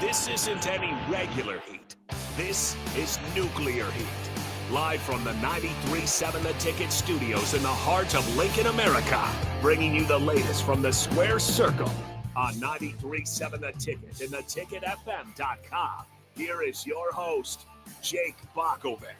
This isn't any regular heat. This is nuclear heat. Live from the 93.7 The Ticket studios in the heart of Lincoln, America. Bringing you the latest from the Square Circle on 93.7 The Ticket and theticketfm.com. Here is your host, Jake Bockoven.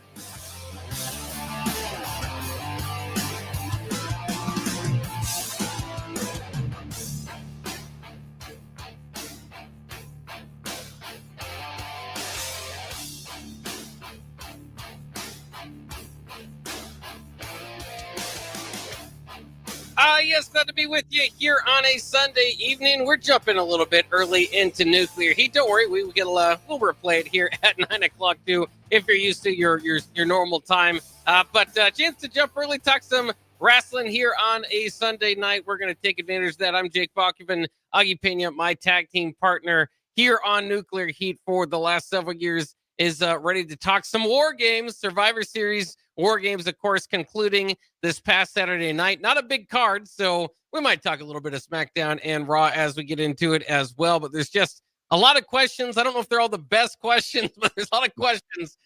Yes, glad to be with you here on a Sunday evening. We're jumping a little bit early into nuclear heat. Don't worry, we'll replay it here at 9 o'clock too, if you're used to your normal time. But chance to jump early, talk some wrestling here on a Sunday night. We're going to take advantage of that. I'm Jake Bockoven, Augie Pena, my tag team partner here on Nuclear Heat for the last several years, is ready to talk some War Games, Survivor Series War Games, of course, concluding this past Saturday night. Not a big card, so we might talk a little bit of SmackDown and Raw as we get into it as well. But there's just a lot of questions. I don't know if they're all the best questions, but there's a lot of questions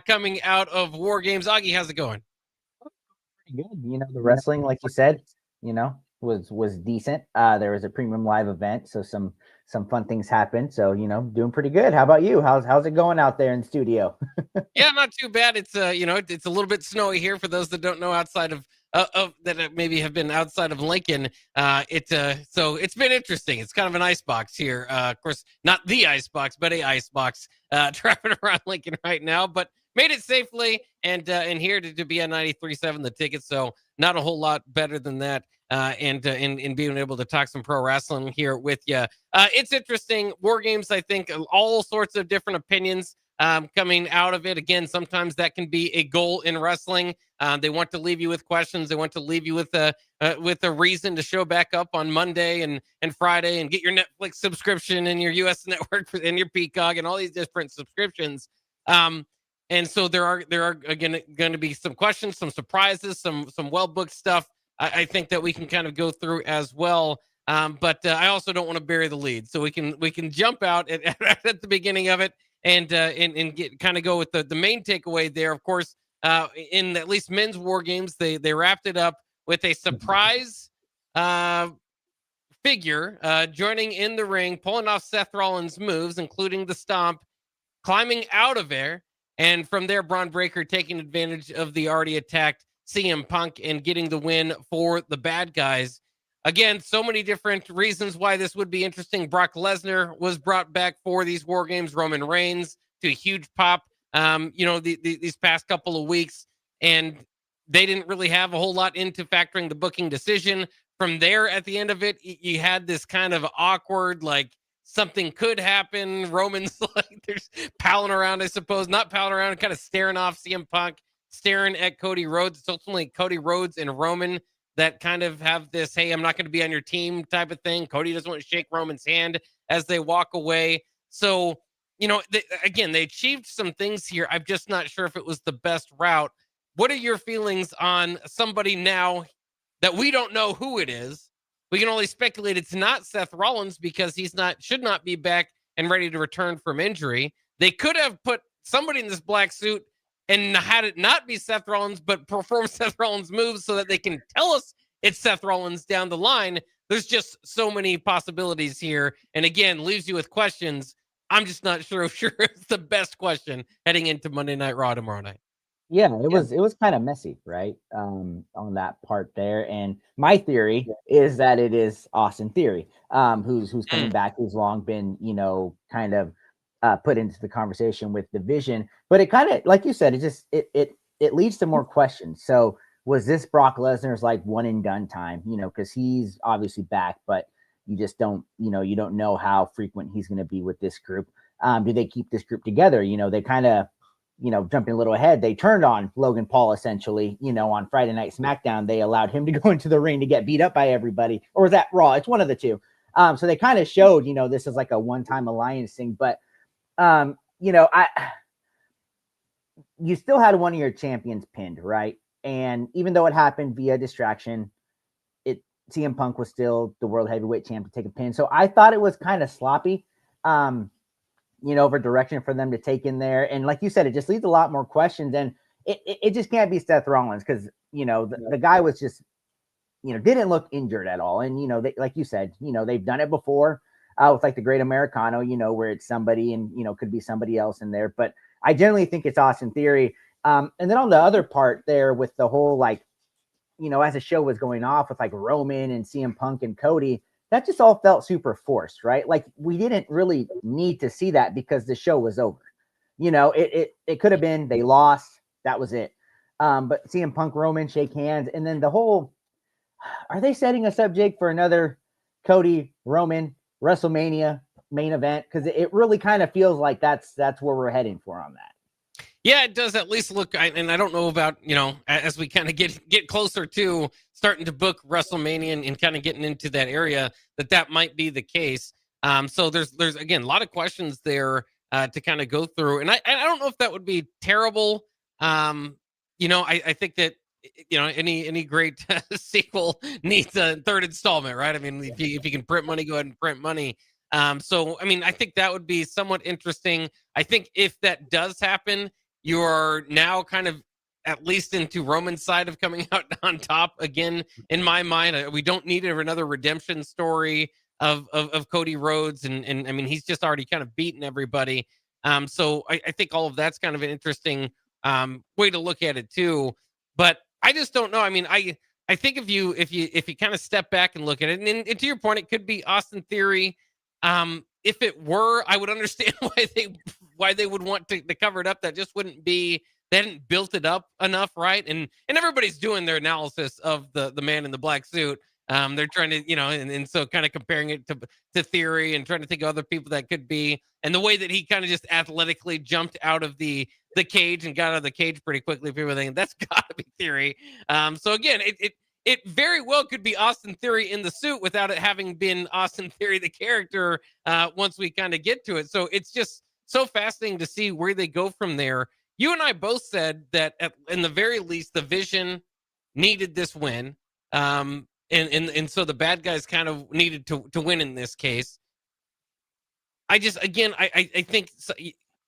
coming out of War Games. Augie, how's it going? Pretty good. You know, the wrestling, like you said, was decent. There was a premium live event, so some fun things happened. So, doing pretty good. How about you? How's it going out there in the studio? Yeah, not too bad. It's it's a little bit snowy here for those that don't know, outside of that maybe have been outside of Lincoln. So it's been interesting. It's kind of an ice box here. Of course, not the ice box, but a ice box driving around Lincoln right now, but made it safely and here to be on 93.7 The Ticket. So not a whole lot better than that. And being able to talk some pro wrestling here with you. It's interesting. War Games, I think, all sorts of different opinions coming out of it. Again, sometimes that can be a goal in wrestling. They want to leave you with questions. They want to leave you with a reason to show back up on Monday and Friday and get your Netflix subscription and your US network and your Peacock and all these different subscriptions. And so there are again going to be some questions, some surprises, some well-booked stuff. I think that we can kind of go through as well. But I also don't want to bury the lead. So we can jump out at the beginning of it and get kind of go with the main takeaway there. Of course, in at least men's War Games, they wrapped it up with a surprise figure joining in the ring, pulling off Seth Rollins' moves, including the stomp, climbing out of there. And from there, Braun Breaker taking advantage of the already attacked CM Punk and getting the win for the bad guys. Again, so many different reasons why this would be interesting. Brock Lesnar was brought back for these War Games. Roman Reigns to a huge pop, these past couple of weeks. And they didn't really have a whole lot into factoring the booking decision. From there, at the end of it, you had this kind of awkward, like, something could happen. Roman's like, there's palling around, I suppose. Not palling around, kind of staring off CM Punk, staring at Cody Rhodes. It's ultimately Cody Rhodes and Roman that kind of have this, hey, I'm not going to be on your team type of thing. Cody doesn't want to shake Roman's hand as they walk away. So, again, they achieved some things here. I'm just not sure if it was the best route. What are your feelings on somebody now that we don't know who it is? We can only speculate it's not Seth Rollins because should not be back and ready to return from injury. They could have put somebody in this black suit and had it not be Seth Rollins, but perform Seth Rollins' moves so that they can tell us it's Seth Rollins down the line. There's just so many possibilities here. And again, leaves you with questions. I'm just not sure it's the best question heading into Monday Night Raw tomorrow night. Yeah, it was kind of messy, right? On that part there. And my theory is that it is Austin Theory, who's coming back, who's long been, kind of put into the conversation with the Vision. But it kind of, like you said, it leads to more questions. So was this Brock Lesnar's like one and done time? Because he's obviously back, but you just don't, you don't know how frequent he's going to be with this group. Do they keep this group together? They kind of, jumping a little ahead, they turned on Logan Paul essentially, on Friday Night SmackDown. They allowed him to go into the ring to get beat up by everybody, or was that Raw? It's one of the two. So they kind of showed, this is like a one-time alliance thing, but you still had one of your champions pinned, right? And even though it happened via distraction, CM Punk was still the world heavyweight champ to take a pin. So I thought it was kind of sloppy. of a direction for them to take in there. And like you said, it just leaves a lot more questions. And it just can't be Seth Rollins because, the guy was just, didn't look injured at all. And, like you said, they've done it before with like the Great Americano, where it's somebody and, could be somebody else in there. But I generally think it's Austin Theory. And then on the other part there with the whole, like, as the show was going off with like Roman and CM Punk and Cody, that just all felt super forced, right? Like we didn't really need to see that because the show was over. It could have been they lost, that was it. But CM Punk, Roman shake hands, and then the whole, are they setting us up, Jake, for another Cody Roman WrestleMania main event? Because it really kind of feels like that's where we're heading for on that. Yeah, it does at least look, and I don't know about, as we kind of get closer to starting to book WrestleMania and kind of getting into that area, that might be the case. So there's again, a lot of questions there to kind of go through. And I don't know if that would be terrible. I think that, any great sequel needs a third installment, right? I mean, if you can print money, go ahead and print money. So, I mean, I think that would be somewhat interesting. I think if that does happen, you're now kind of at least into Roman's side of coming out on top again. In my mind, we don't need another redemption story of Cody Rhodes, and I mean he's just already kind of beaten everybody. So I think all of that's kind of an interesting way to look at it too. But I just don't know. I mean, I think if you kind of step back and look at it, and to your point, it could be Austin Theory. If it were, I would understand why they would want to cover it up. That just wouldn't be, they hadn't built it up enough, right? And everybody's doing their analysis of the man in the black suit. They're trying to, and so kind of comparing it to Theory and trying to think of other people that could be, and the way that he kind of just athletically jumped out of the cage and got out of the cage pretty quickly. People think that's got to be Theory. So again, it very well could be Austin Theory in the suit without it having been Austin Theory, the character, once we kind of get to it. So it's just so fascinating to see where they go from there. You and I both said that in the very least, the Vision needed this win. And so the bad guys kind of needed to win in this case. I think,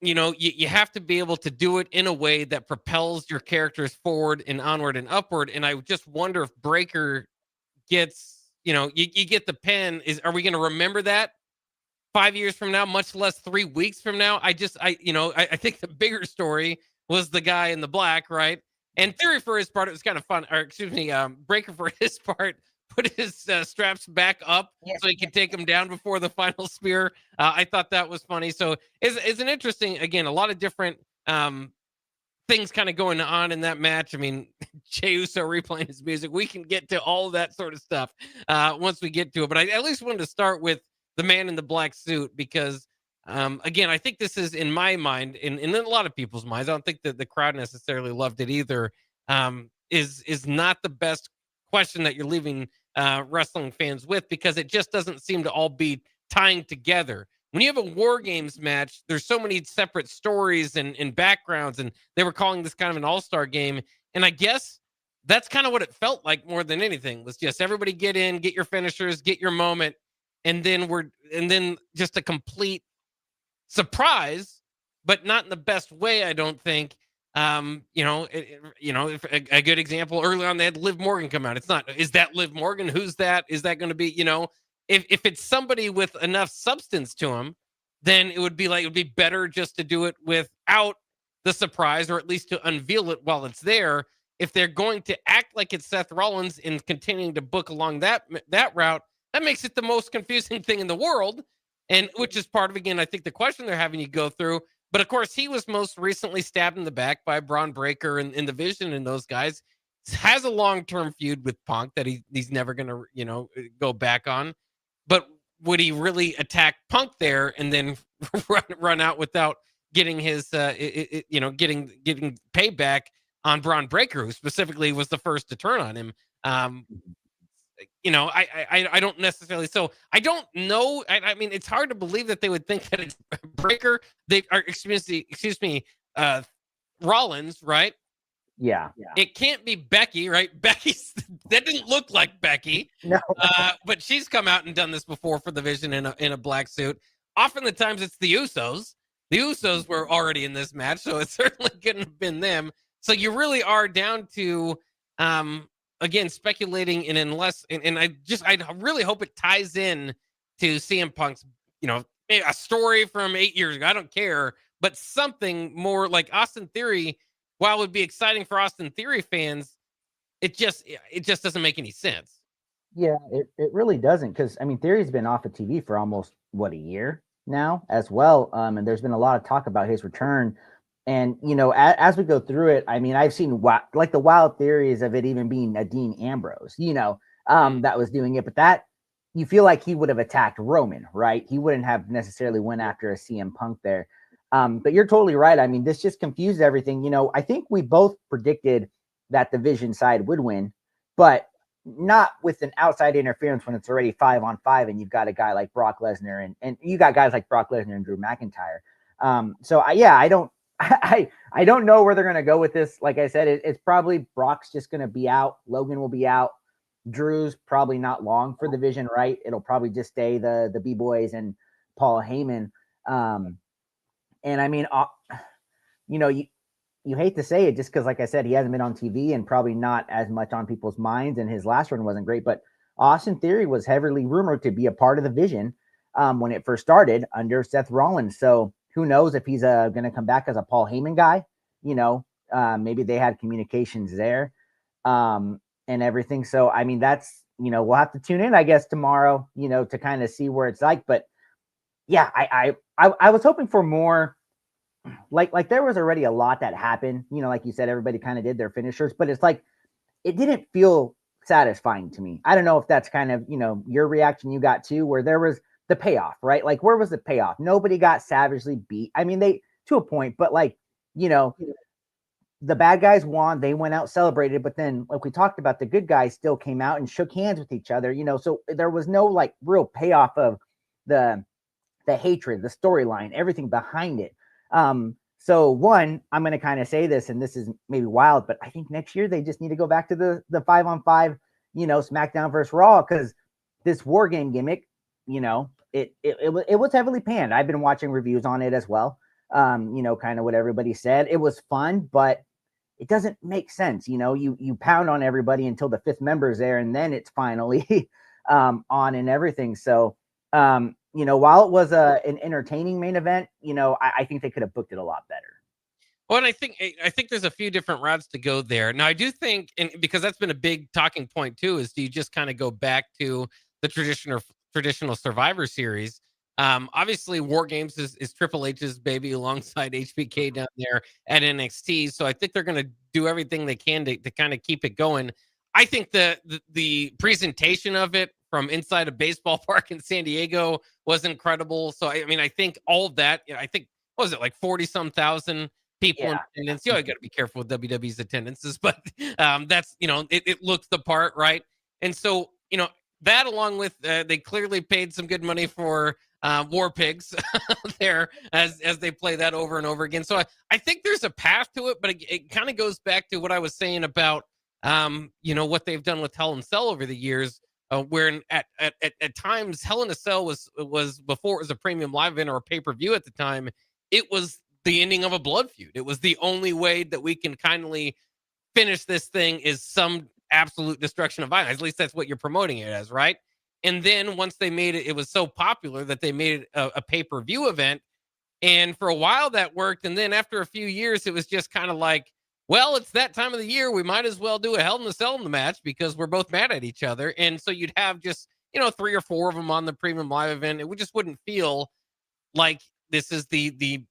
you have to be able to do it in a way that propels your characters forward and onward and upward. And I just wonder if Breaker gets, you get the pen. Are we going to remember that 5 years from now, much less 3 weeks from now? I think the bigger story was the guy in the black, right? And Theory, for his part, it was kind of fun. Or excuse me, Breaker, for his part, put his straps back up so he could take him down before the final spear. I thought that was funny. So it's an interesting, again, a lot of different things kind of going on in that match. I mean, Jey Uso replaying his music. We can get to all of that sort of stuff once we get to it. But I at least wanted to start with the man in the black suit because, again, I think this is, in my mind, and in a lot of people's minds, I don't think that the crowd necessarily loved it either, is not the best question that you're leaving wrestling fans with, because it just doesn't seem to all be tying together. When you have a War Games match, there's so many separate stories and backgrounds, and they were calling this kind of an all-star game. And I guess that's kind of what it felt like more than anything, was just everybody get in, get your finishers, get your moment, and then just a complete surprise, but not in the best way, I don't think. A good example, early on they had Liv Morgan come out. It's not, is that Liv Morgan? Who's that? Is that going to be, if it's somebody with enough substance to him, then it would be better just to do it without the surprise, or at least to unveil it while it's there. If they're going to act like it's Seth Rollins and continuing to book along that route, that makes it the most confusing thing in the world. And which is part of, again, I think the question they're having you go through. But of course, he was most recently stabbed in the back by Braun Breaker and the Vision, and those guys. Has a long-term feud with Punk that he's never going to, go back on. But would he really attack Punk there and then run out without getting his, getting payback on Braun Breaker, who specifically was the first to turn on him? I don't necessarily. So I don't know. I mean, it's hard to believe that they would think that it's Breaker. They are, excuse me, Rollins, right? Yeah. It can't be Becky, right? That didn't look like Becky. No. But she's come out and done this before for the Vision in a black suit. Often the times it's the Usos. The Usos were already in this match, so it certainly couldn't have been them. So you really are down to, again, speculating, and I really hope it ties in to CM Punk's, a story from 8 years ago. I don't care, but something more like Austin Theory. While it would be exciting for Austin Theory fans, it just doesn't make any sense. Yeah, it really doesn't, because I mean, Theory's been off of TV for almost a year now as well. And there's been a lot of talk about his return. And as we go through it, I mean, I've seen like the wild theories of it even being a Dean Ambrose, that was doing it, but that you feel like he would have attacked Roman, right? He wouldn't have necessarily went after a CM Punk there. But you're totally right. I mean, this just confused everything. I think we both predicted that the Vision side would win, but not with an outside interference when it's already 5-on-5 and you've got a guy like Brock Lesnar and you got guys like Brock Lesnar and Drew McIntyre. So I don't know where they're going to go with this. Like I said, it's probably Brock's just going to be out. Logan will be out. Drew's probably not long for the Vision, right? It'll probably just stay the B-Boys and Paul Heyman. And I mean, you hate to say it just because, like I said, he hasn't been on TV and probably not as much on people's minds, and his last run wasn't great. But Austin Theory was heavily rumored to be a part of the Vision when it first started under Seth Rollins. So who knows if he's going to come back as a Paul Heyman guy? Maybe they had communications there and everything. So, I mean, that's, we'll have to tune in, I guess, tomorrow, to kind of see where it's like. But yeah, I was hoping for more. Like there was already a lot that happened, like you said, everybody kind of did their finishers, but it's like, it didn't feel satisfying to me. I don't know if that's kind of, your reaction you got too, where there was the payoff, right? Like, where was the payoff? Nobody got savagely beat. I mean, they, to a point, but like, the bad guys won, they went out, celebrated, but then like we talked about, the good guys still came out and shook hands with each other, so there was no like real payoff of the hatred, the storyline, everything behind it. So one, I'm going to kind of say this, and this is maybe wild, but I think next year they just need to go back to the 5-on-5, SmackDown versus Raw, because this War Game gimmick, it was heavily panned. I've been watching reviews on it as well. Kind of what everybody said. It was fun, but it doesn't make sense. You pound on everybody until the fifth member is there, and then it's finally on and everything. So, while it was an entertaining main event, I think they could have booked it a lot better. Well, and I think there's a few different routes to go there. Now, I do think, and because that's been a big talking point too, is do you just kind of go back to the traditional Survivor Series? Obviously, War Games is Triple H's baby alongside HBK down there at NXT. So I think they're going to do everything they can to kind of keep it going. I think the presentation of it from inside a baseball park in San Diego was incredible. So, I mean, I think all of that, I think, what was it, like 40-some thousand people in attendance? You got to be careful with WWE's attendances, but that's, it looked the part, right? And so, that along with, they clearly paid some good money for War Pigs there as they play that over and over again. So I think there's a path to it, but it kind of goes back to what I was saying about, what they've done with Hell in a Cell over the years. Where at times Hell in a Cell was before it was a premium live event or a pay-per-view at the time, it was the ending of a blood feud. It was the only way that we can kindly finish this thing is some absolute destruction of violence. At least that's what you're promoting it as, right? And then once they made it, it was so popular that they made it a pay-per-view event. And for a while that worked. And then after a few years, it was just kind of like, well, it's that time of the year. We might as well do a Hell in a Cell in the match because we're both mad at each other. And so you'd have just, 3 or 4 of them on the premium live event. It just wouldn't feel like this is the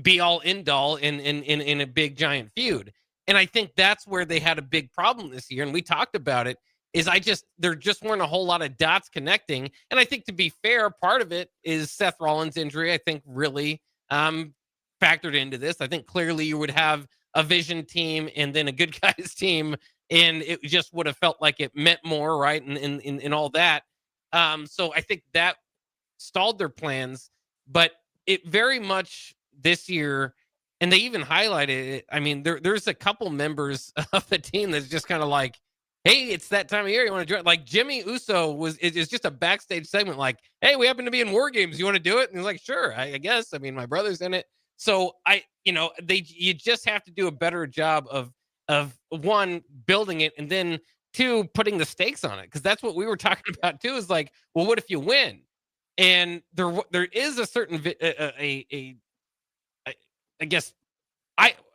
be all end all in a big giant feud. And I think that's where they had a big problem this year. And we talked about it is there just weren't a whole lot of dots connecting. And I think, to be fair, part of it is Seth Rollins' injury, I think, really factored into this. I think clearly you would have a Vision team and then a good guys team, and it just would have felt like it meant more, right? And all that. So I think that stalled their plans, but it very much this year, and they even highlighted it. I mean, there's a couple members of the team that's just kind of like, hey, it's that time of year. You want to join? Like Jimmy Uso is just a backstage segment. Like, hey, we happen to be in War Games. You want to do it? And he's like, sure, I guess. I mean, my brother's in it. So you just have to do a better job of one, building it, and then two, putting the stakes on it. Because that's what we were talking about too. Is like, well, what if you win? And there is a certain I guess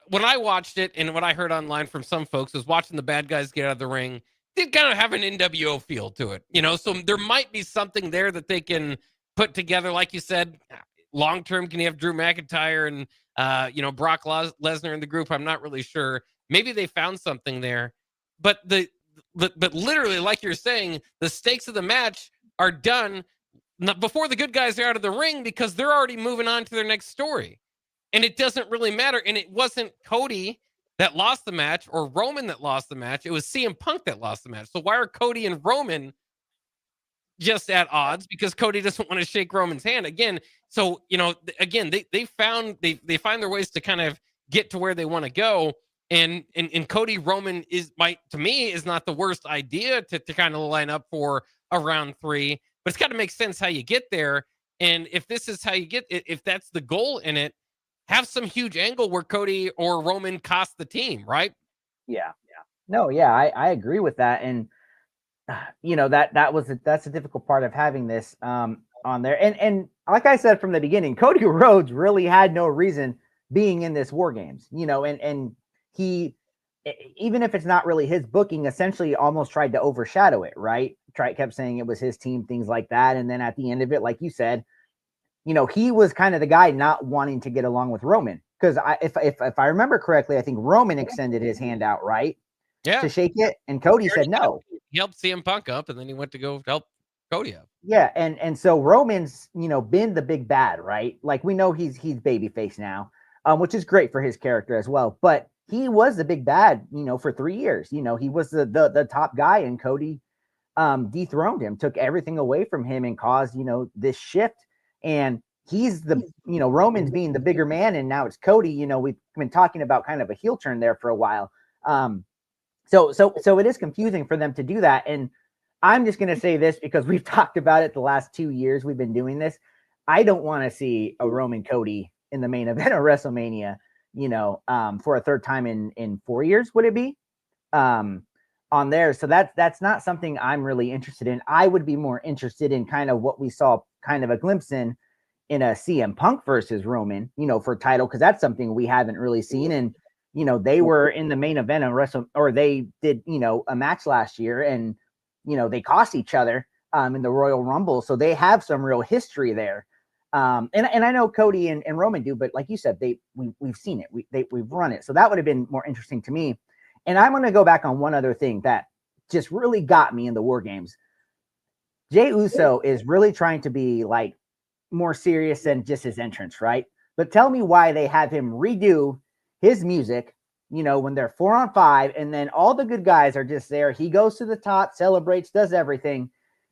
when I watched it and what I heard online from some folks was watching the bad guys get out of the ring, did kind of have an NWO feel to it, so there might be something there that they can put together. Like you said, long term, can you have Drew McIntyre and Brock Lesnar in the group? I'm not really sure. Maybe they found something there, but but literally, like you're saying, the stakes of the match are done before the good guys are out of the ring because they're already moving on to their next story. And it doesn't really matter. And it wasn't Cody that lost the match or Roman that lost the match. It was CM Punk that lost the match. So why are Cody and Roman just at odds? Because Cody doesn't want to shake Roman's hand again. So, again, they find their ways to kind of get to where they want to go. And Cody Roman is to me is not the worst idea to kind of line up for a round 3, but it's got to make sense how you get there. And if this is how you get it, if that's the goal in it, have some huge angle where Cody or Roman cost the team, right? Yeah. No, yeah, I agree with that. And that's a difficult part of having this on there. And like I said from the beginning, Cody Rhodes really had no reason being in this War Games, and he, even if it's not really his booking, essentially almost tried to overshadow it, right? Kept saying it was his team, things like that. And then at the end of it, like you said, he was kind of the guy not wanting to get along with Roman. Because if I remember correctly, I think Roman extended his hand out, right? Yeah. To shake it. And Cody said no. He helped CM Punk up, and then he went to go help Cody up. Yeah, and so Roman's, been the big bad, right? Like we know he's babyface now, which is great for his character as well. But he was the big bad, for 3 years. He was the top guy, and Cody dethroned him, took everything away from him, and caused, this shift. And he's the, Roman's being the bigger man, and now it's Cody. We've been talking about kind of a heel turn there for a while. So it is confusing for them to do that. And I'm just going to say this because we've talked about it the last 2 years we've been doing this. I don't want to see a Roman Cody in the main event of WrestleMania, for a third time in 4 years, would it be? On there. So that's not something I'm really interested in. I would be more interested in kind of what we saw kind of a glimpse in a CM Punk versus Roman, for title, because that's something we haven't really seen. And they were in the main event of or they did, a match last year, and they cost each other in the Royal Rumble. So they have some real history there. And I know Cody and Roman do, but like you said, we've seen it. We've run it. So that would have been more interesting to me. And I'm going to go back on one other thing that just really got me in the War Games. Jey Uso is really trying to be like more serious than just his entrance, right? But tell me why they have him redo his music, when they're 4-on-5, and then all the good guys are just there. He goes to the top, celebrates, does everything.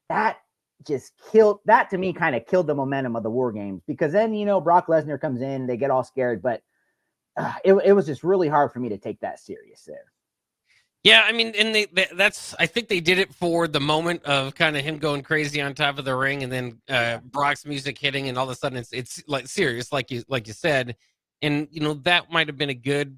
That just killed, that to me kind of killed the momentum of the War Games, because then, Brock Lesnar comes in, they get all scared, but it was just really hard for me to take that serious there. Yeah, I mean, and I think they did it for the moment of kind of him going crazy on top of the ring, and then Brock's music hitting, and all of a sudden it's like serious, like you said, and that might have been a good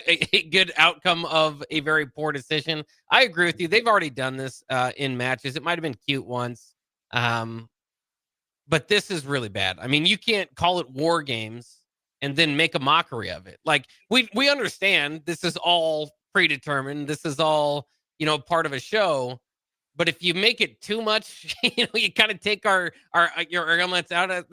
a good outcome of a very poor decision. I agree with you. They've already done this in matches. It might have been cute once, but this is really bad. I mean, you can't call it War Games and then make a mockery of it. Like we understand this is all predetermined. This is all, part of a show. But if you make it too much, you kind of take your elements out of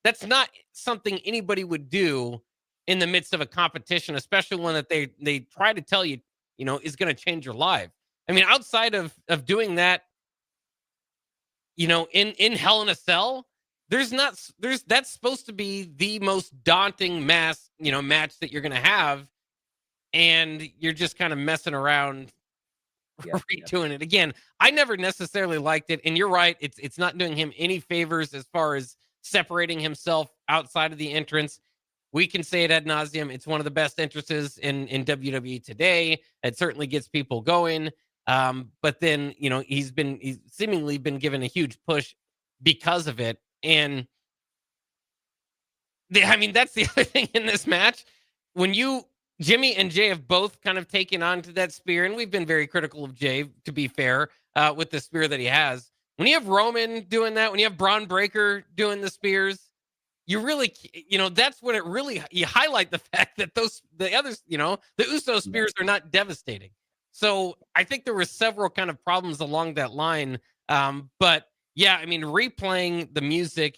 that's not something anybody would do in the midst of a competition, especially one that they try to tell you, is going to change your life. I mean, outside of doing that, in Hell in a Cell, that's supposed to be the most daunting match that you're going to have, and you're just kind of messing around, redoing it again. I never necessarily liked it, and you're right. It's not doing him any favors as far as separating himself outside of the entrance. We can say it ad nauseum. It's one of the best entrances in WWE today. It certainly gets people going. But then, he's seemingly been given a huge push because of it. And I mean, that's the other thing in this match. When Jimmy and Jay have both kind of taken on to that spear, and we've been very critical of Jay, to be fair, with the spear that he has. When you have Roman doing that, when you have Braun Breaker doing the spears, you really, that's when it really, you highlight the fact that the others, the Uso spears are not devastating. So I think there were several kind of problems along that line. But yeah, I mean, replaying the music,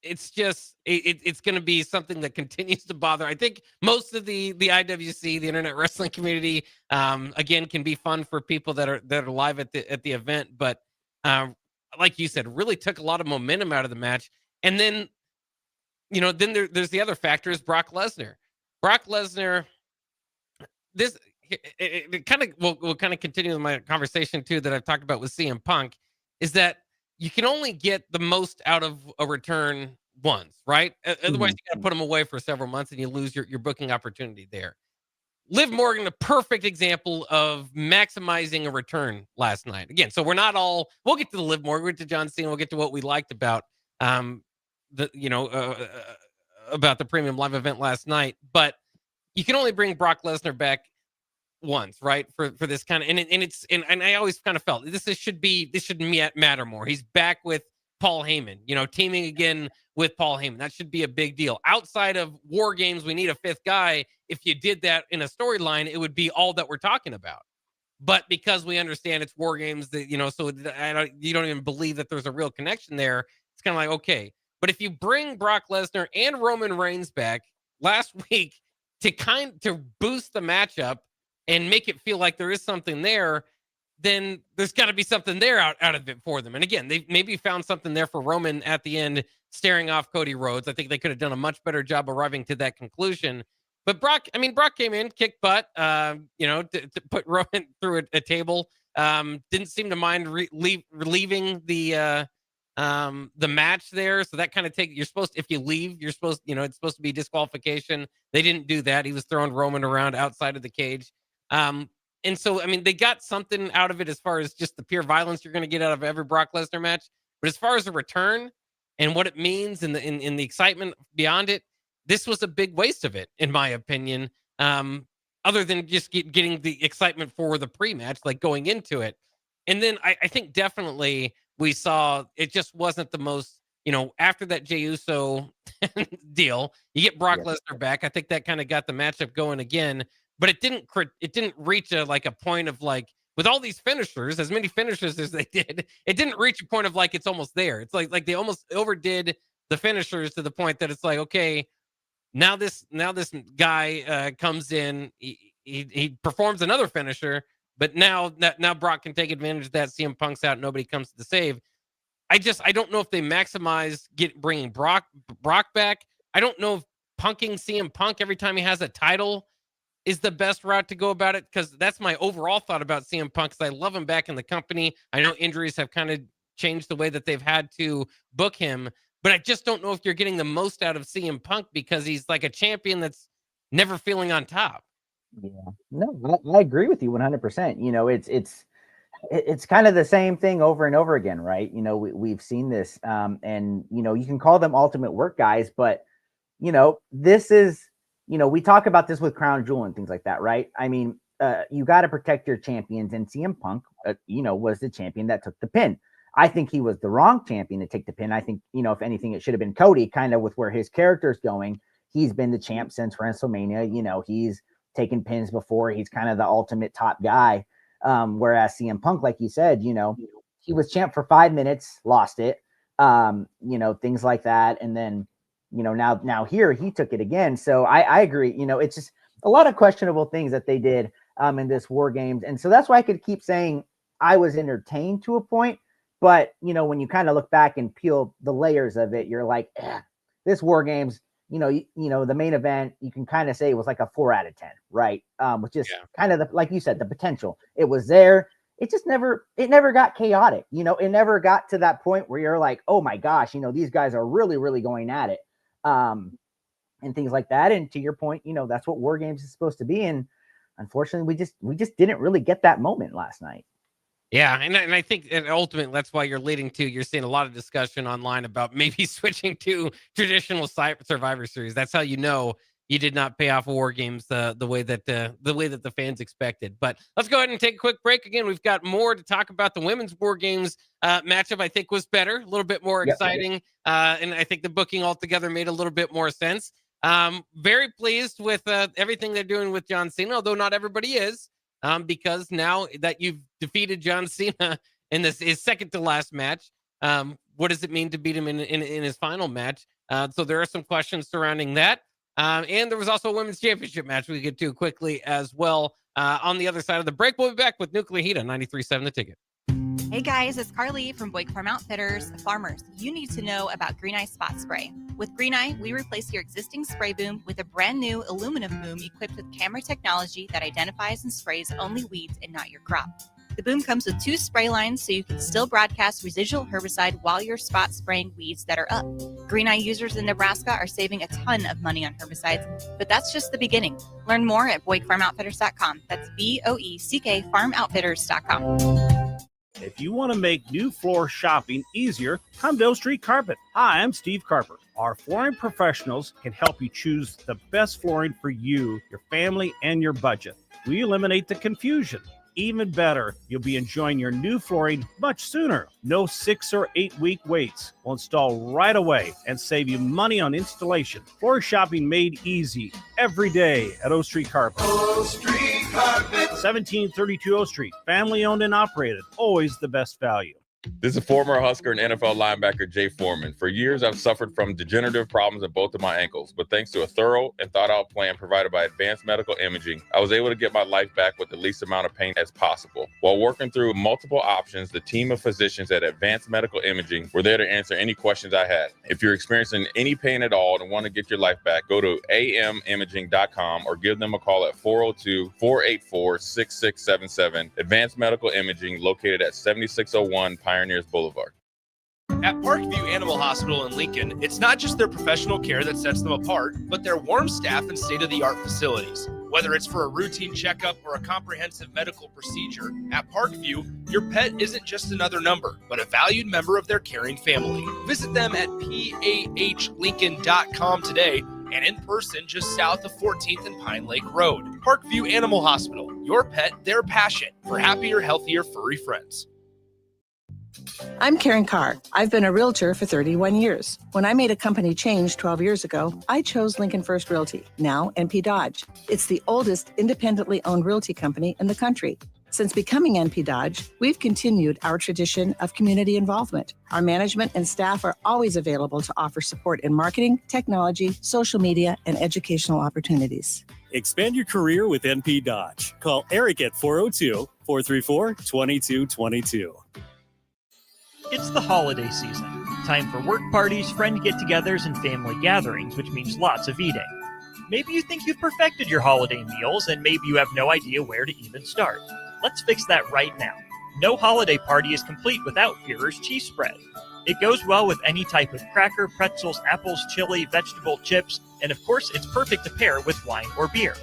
it's just it's going to be something that continues to bother. I think most of the IWC, the Internet Wrestling community, again, can be fun for people that are live at the event, but like you said, really took a lot of momentum out of the match. And then there's the other factor is Brock Lesnar. Brock Lesnar, this it kind of will kind of continue my conversation too that I've talked about with CM Punk, is that you can only get the most out of a return once, right? Otherwise, you got to put them away for several months and you lose your booking opportunity there. Liv Morgan, a perfect example of maximizing a return last night. Again, so we'll get to the Liv Morgan, we'll get to John Cena, we'll get to what we liked about about the premium live event last night, but you can only bring Brock Lesnar back once, right? For this kind of, and I always kind of felt this should matter more. He's back with Paul Heyman, teaming again with Paul Heyman. That should be a big deal. Outside of War Games, we need a fifth guy. If you did that in a storyline, it would be all that we're talking about. But because we understand it's War Games, that so you don't even believe that there's a real connection there. It's kind of like, okay. But if you bring Brock Lesnar and Roman Reigns back last week to boost the matchup and make it feel like there is something there, then there's got to be something there out of it for them. And again, they maybe found something there for Roman at the end, staring off Cody Rhodes. I think they could have done a much better job arriving to that conclusion. But Brock came in, kicked butt, to put Roman through a table. Didn't seem to mind relieving the match there. So that kind of if you leave, it's supposed to be disqualification. They didn't do that. He was throwing Roman around outside of the cage. And so, I mean, they got something out of it as far as just the pure violence you're going to get out of every Brock Lesnar match. But as far as the return and what it means and the excitement beyond it, this was a big waste of it, in my opinion. Other than just getting the excitement for the pre-match, like going into it. And then I think definitely we saw it just wasn't the most, after that Jey Uso deal, you get Brock Lesnar back. I think that kind of got the matchup going again. But it didn't reach a point of like, with all these finishers, as many finishers as they did, it didn't reach a point of like it's almost there. It's like they almost overdid the finishers to the point that it's like, okay, now this guy comes in, he performs another finisher, but now Brock can take advantage of that. CM Punk's out, nobody comes to the save. I don't know if they maximize bringing Brock back. I don't know if punking CM Punk every time he has a title is the best route to go about it, because that's my overall thought about CM Punk, because I love him back in the company. I know injuries have kind of changed the way that they've had to book him, but I just don't know if you're getting the most out of CM Punk because he's like a champion that's never feeling on top. Yeah, no, I agree with you 100%. It's kind of the same thing over and over again, right? We've seen this, and you can call them ultimate work guys, but this is, we talk about this with Crown Jewel and things like that, right? I mean, you got to protect your champions, and CM Punk, was the champion that took the pin. I think he was the wrong champion to take the pin. I think, if anything, it should have been Cody, kind of with where his character's going. He's been the champ since WrestleMania. He's taken pins before. He's kind of the ultimate top guy. Whereas CM Punk, like you said, he was champ for 5 minutes, lost it, things like that. And then, now here he took it again. So I agree. It's just a lot of questionable things that they did in this War Games. And so that's why I could keep saying I was entertained to a point. But, when you kind of look back and peel the layers of it, you're like, this War Games, the main event, you can kind of say it was like a 4 out of 10, right? Which is kind of like you said, the potential. It was there. It just never got chaotic. It never got to that point where you're like, oh my gosh, these guys are really, really going at it. And things like that. And to your point, that's what War Games is supposed to be. And unfortunately, we just didn't really get that moment last night. Yeah, and I think and ultimately that's why you're seeing a lot of discussion online about maybe switching to traditional Survivor Series. That's how you know you did not pay off War Games the way that the fans expected. But let's go ahead and take a quick break. Again, we've got more to talk about. The women's War Games matchup, I think, was better, a little bit more exciting, and I think the booking altogether made a little bit more sense. Very pleased with everything they're doing with John Cena, although not everybody is. Because now that you've defeated John Cena in his second to last match, what does it mean to beat him in his final match? So there are some questions surrounding that. And there was also a women's championship match we get to quickly as well. On the other side of the break, we'll be back with Nuclear Heat on 93.7 The Ticket. Hey guys, it's Carly from Boyd Farm Outfitters. Farmers, you need to know about Green Eye Spot Spray. With Green Eye, we replace your existing spray boom with a brand new aluminum boom equipped with camera technology that identifies and sprays only weeds and not your crop. The boom comes with 2 spray lines so you can still broadcast residual herbicide while you're spot spraying weeds that are up. Green Eye users in Nebraska are saving a ton of money on herbicides, but that's just the beginning. Learn more at BoydFarmOutfitters.com. That's BOECK FarmOutfitters.com. If you want to make new floor shopping easier, come to O Street Carpet. Hi, I'm Steve Carper. Our flooring professionals can help you choose the best flooring for you, your family, and your budget. We eliminate the confusion. Even better, you'll be enjoying your new flooring much sooner. No 6 or 8 week waits. We'll install right away and save you money on installation. Floor shopping made easy every day at O Street Carpet. O Street Carpet. 1732 O Street. Family owned and operated. Always the best value. This is former Husker and NFL linebacker Jay Foreman. For years, I've suffered from degenerative problems in both of my ankles, but thanks to a thorough and thought-out plan provided by Advanced Medical Imaging, I was able to get my life back with the least amount of pain as possible. While working through multiple options, the team of physicians at Advanced Medical Imaging were there to answer any questions I had. If you're experiencing any pain at all and want to get your life back, go to amimaging.com or give them a call at 402-484-6677. Advanced Medical Imaging, located at 7601 Pioneers Boulevard. At Parkview Animal Hospital in Lincoln, it's not just their professional care that sets them apart, but their warm staff and state-of-the-art facilities. Whether it's for a routine checkup or a comprehensive medical procedure, at Parkview, your pet isn't just another number, but a valued member of their caring family. Visit them at pahlincoln.com today and in person just south of 14th and Pine Lake Road. Parkview Animal Hospital, your pet, their passion for happier, healthier, furry friends. I'm Karen Carr. I've been a realtor for 31 years. When I made a company change 12 years ago, I chose Lincoln First Realty, now NP Dodge. It's the oldest independently owned realty company in the country. Since becoming NP Dodge, we've continued our tradition of community involvement. Our management and staff are always available to offer support in marketing, technology, social media, and educational opportunities. Expand your career with NP Dodge. Call Eric at 402-434-2222. It's the holiday season. Time for work parties, friend get-togethers, and family gatherings, which means lots of eating. Maybe you think you've perfected your holiday meals, and maybe you have no idea where to even start. Let's fix that right now. No holiday party is complete without Führer's cheese spread. It goes well with any type of cracker, pretzels, apples, chili, vegetable, chips, and of course, it's perfect to pair with wine or beer.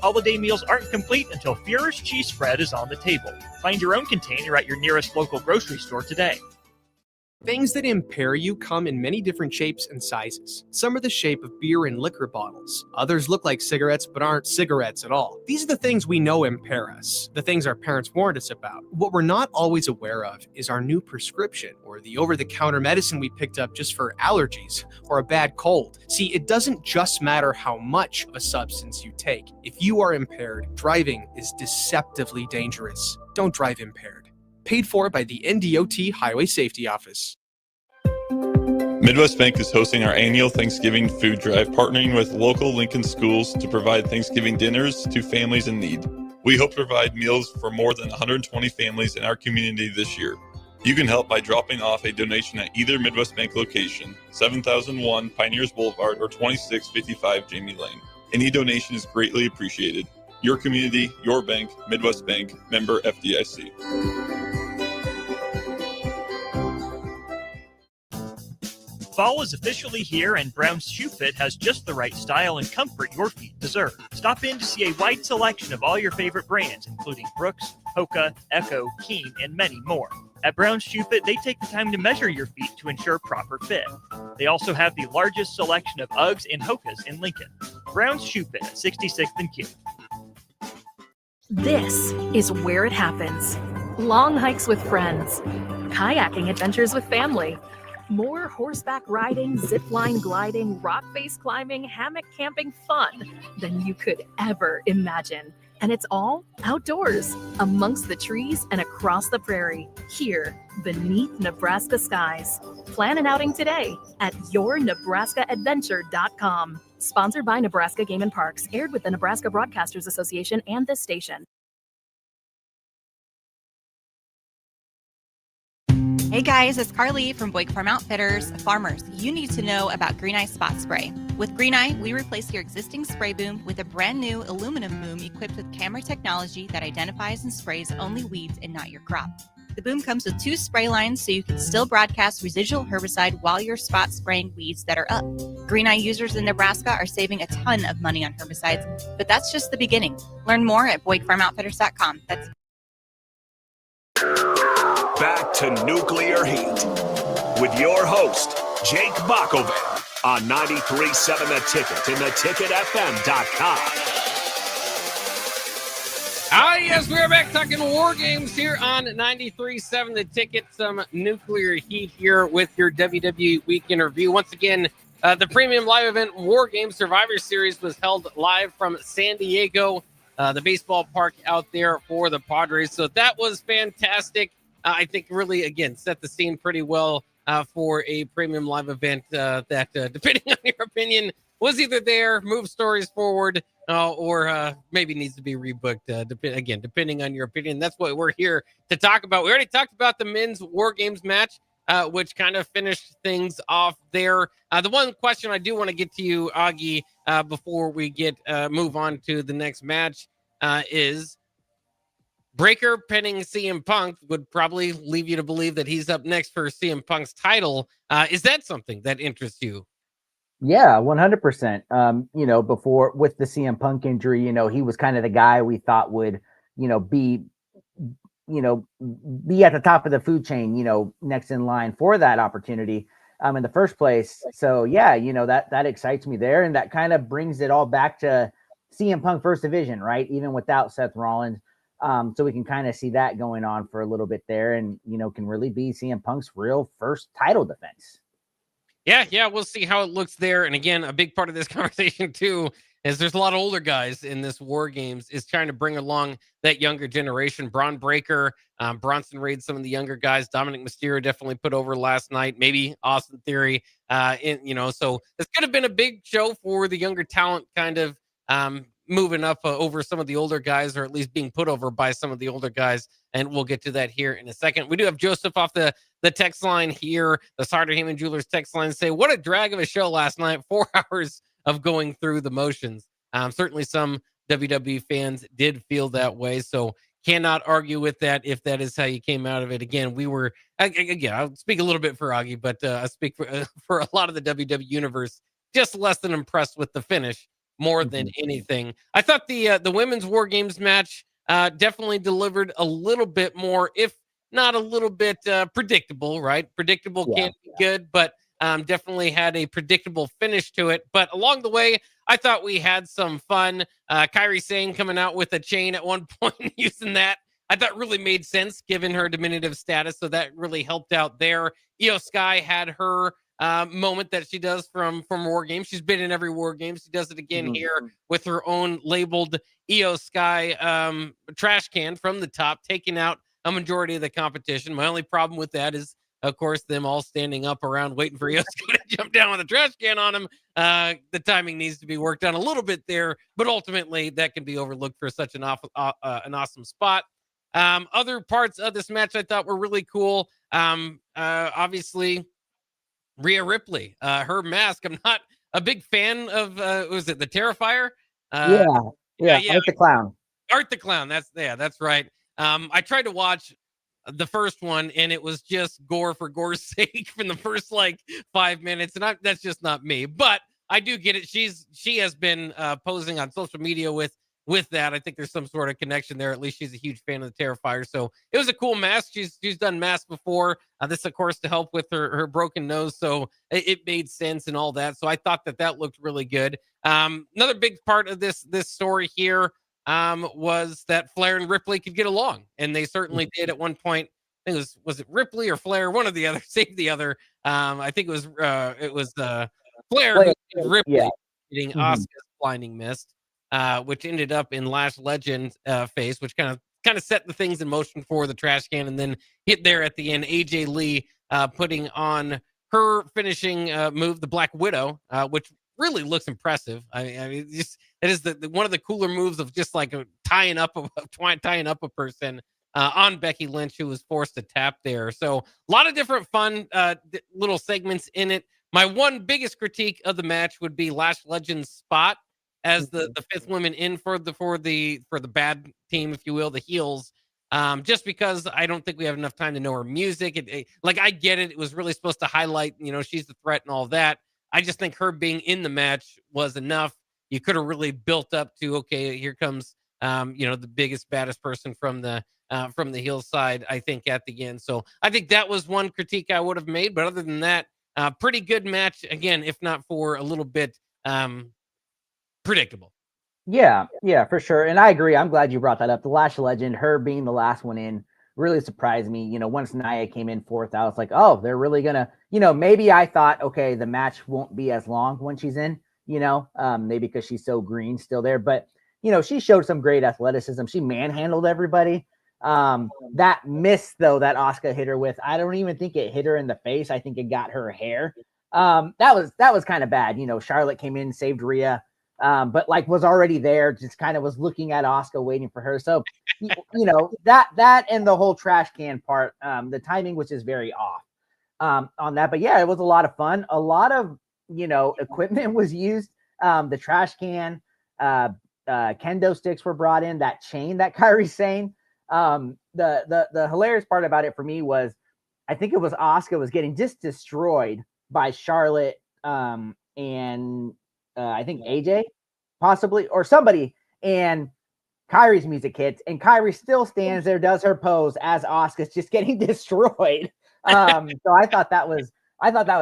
Holiday meals aren't complete until Führer's cheese spread is on the table. Find your own container at your nearest local grocery store today. Things that impair you come in many different shapes and sizes. Some are the shape of beer and liquor bottles. Others look like cigarettes but aren't cigarettes at all. These are the things we know impair us, the things our parents warned us about. What we're not always aware of is our new prescription, or the over-the-counter medicine we picked up just for allergies or a bad cold. See, it doesn't just matter how much of a substance you take. If you are impaired, driving is deceptively dangerous. Don't drive impaired. Paid for by the NDOT Highway Safety Office. Midwest Bank is hosting our annual Thanksgiving food drive, partnering with local Lincoln schools to provide Thanksgiving dinners to families in need. We hope to provide meals for more than 120 families in our community this year. You can help by dropping off a donation at either Midwest Bank location, 7001 Pioneers Boulevard or 2655 Jamie Lane. Any donation is greatly appreciated. Your community, your bank, Midwest Bank, member FDIC. Fall is officially here, and Brown's Shoe Fit has just the right style and comfort your feet deserve. Stop in to see a wide selection of all your favorite brands, including Brooks, Hoka, Echo, Keen, and many more. At Brown's Shoe Fit, they take the time to measure your feet to ensure proper fit. They also have the largest selection of Uggs and Hokas in Lincoln. Brown's Shoe Fit at 66th and Q. This is where it happens. Long hikes with friends, kayaking adventures with family, more horseback riding, zipline gliding, rock face climbing, hammock camping fun than you could ever imagine. And it's all outdoors, amongst the trees and across the prairie, here beneath Nebraska skies. Plan an outing today at yournebraskaadventure.com. Sponsored by Nebraska Game and Parks, aired with the Nebraska Broadcasters Association and this station. Hey guys, it's Carly from Boyd Farm Outfitters. Farmers, you need to know about Green Eye Spot Spray. With Green Eye, we replace your existing spray boom with a brand new aluminum boom equipped with camera technology that identifies and sprays only weeds and not your crop. The boom comes with 2 spray lines so you can still broadcast residual herbicide while you're spot spraying weeds that are up. Green Eye users in Nebraska are saving a ton of money on herbicides, but that's just the beginning. Learn more at BoydFarmOutfitters.com. That's Back to Nuclear Heat with your host, Jake Bockoven on 93.7 The Ticket and theticketfm.com. Yes, we are back talking War Games here on 93.7 The Ticket. Some Nuclear Heat here with your WWE Week in Review. Once again, the premium live event War Games Survivor Series was held live from San Diego, the baseball park out there for the Padres. So that was fantastic. I think really, again, set the scene pretty well for a premium live event that, depending on your opinion, was either there, move stories forward, or maybe needs to be rebooked. Depending on your opinion. That's what we're here to talk about. We already talked about the men's War Games match, which kind of finished things off there. The one question I do want to get to you, Augie, before we move on to the next match is Breaker penning CM Punk would probably leave you to believe that he's up next for CM Punk's title. Is that something that interests you? Yeah, 100%. Before with the CM Punk injury, he was kind of the guy we thought would, be at the top of the food chain, next in line for that opportunity in the first place. So yeah, that excites me there. And that kind of brings it all back to CM Punk first division, right? Even without Seth Rollins. So we can kind of see that going on for a little bit there and, can really be CM Punk's real first title defense. Yeah, we'll see how it looks there. And again, a big part of this conversation too is there's a lot of older guys in this War Games is trying to bring along that younger generation. Braun Breaker, Bronson Reed, some of the younger guys. Dominic Mysterio definitely put over last night. Maybe Austin Theory. So this could have been a big show for the younger talent kind of moving up over some of the older guys, or at least being put over by some of the older guys. And we'll get to that here in a second. We do have Joseph off the text line here. The Sartor Heyman Jewelers text line say, what a drag of a show last night. 4 hours of going through the motions. Certainly some WWE fans did feel that way. So cannot argue with that if that is how you came out of it. Again, I'll speak a little bit for Augie, but I speak for a lot of the WWE universe, just less than impressed with the finish more than anything. I thought the women's War Games match definitely delivered a little bit more, if not a little bit predictable, right? Predictable can't be good, but definitely had a predictable finish to it. But along the way, I thought we had some fun. Kairi Sane coming out with a chain at one point, using that, I thought really made sense given her diminutive status. So that really helped out there. Io Sky had her moment that she does from War Games. She's been in every War Game. She does it again here with her own labeled Io Sky trash can from the top, taking out a majority of the competition. My only problem with that is, of course, them all standing up around waiting for Io Sky to jump down with a trash can on them. The timing needs to be worked on a little bit there, but ultimately that can be overlooked for such an awesome spot. Other parts of this match I thought were really cool. Obviously, Rhea Ripley, her mask. I'm not a big fan of. Was it the Terrifier? Yeah. Art the Clown. Art the Clown. That's right. I tried to watch the first one, and it was just gore for gore's sake from the first 5 minutes, and that's just not me. But I do get it. She has been posing on social media with with that. I think there's some sort of connection there. At least she's a huge fan of the Terrifier. So it was a cool mask. She's done masks before. This, of course, to help with her broken nose. So it made sense and all that. So I thought that looked really good. Another big part of this story here was that Flair and Ripley could get along. And they certainly did at one point. I think was it Ripley or Flair? One of the other saved the other. I think it was Flair who saved Ripley getting Asuka's blinding mist. Which ended up in Lash Legend face, which kind of set the things in motion for the trash can, and then hit there at the end. AJ Lee putting on her finishing move, the Black Widow, which really looks impressive. I mean, just it is the one of the cooler moves of just like tying up a person on Becky Lynch, who was forced to tap there. So a lot of different fun little segments in it. My one biggest critique of the match would be Lash Legend's spot as the fifth woman in for the bad team, if you will, the heels. Just because I don't think we have enough time to know her music. Like, I get it. It was really supposed to highlight, she's the threat and all that. I just think her being in the match was enough. You could have really built up to, okay, here comes, the biggest, baddest person from the heel side, I think, at the end. So I think that was one critique I would have made. But other than that, pretty good match. Again, if not for a little bit, predictable. Yeah, for sure. And I agree. I'm glad you brought that up. The Lash Legend, her being the last one in, really surprised me. Once Nia came in fourth, I was like, oh, they're really gonna, maybe I thought, okay, the match won't be as long when she's in, maybe because she's so green still there. But she showed some great athleticism. She manhandled everybody. That miss though that Asuka hit her with, I don't even think it hit her in the face. I think it got her hair. That was kind of bad. Charlotte came in, saved Rhea. But like was already there, just kind of was looking at Asuka waiting for her. So, that and the whole trash can part, the timing was just very off on that. But yeah, it was a lot of fun. A lot of, equipment was used. The trash can, kendo sticks were brought in, that chain that Kyrie's saying. The hilarious part about it for me was, I think it was Asuka was getting just destroyed by Charlotte, and I think AJ possibly, or somebody, and Kyrie's music hits, and Kyrie still stands there, does her pose as Asuka's just getting destroyed. So I thought that was